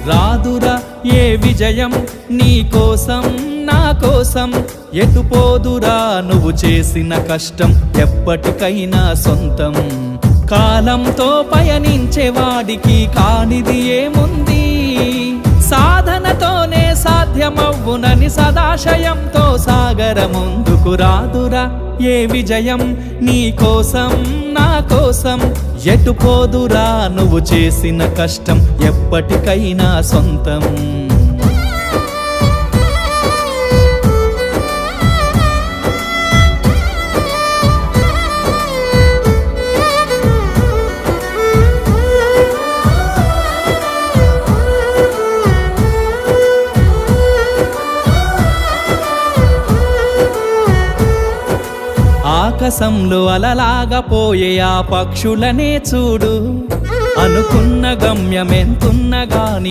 రాదురా ఏ విజయం నీ కోసం నా కోసం, ఎటు పోదురా నువ్వు చేసిన కష్టం ఎప్పటికైనా సొంతం. కాలంతో పయనించేవాడికి కానిది ఏముంది, సాధనతోనే సాధ్యమవ్వునని సదాశయంతో సాగర ముందుకు. రాదురా ఏ విజయం నీ కోసం నా కోసం, ఎటు పోదురా నువ్వు చేసిన కష్టం ఎప్పటికైనా సొంతం. ఆకాశంలో అలలాగా పోయే ఆ పక్షులనే చూడు, అనుకున్న గమ్యమెంతున్న గాని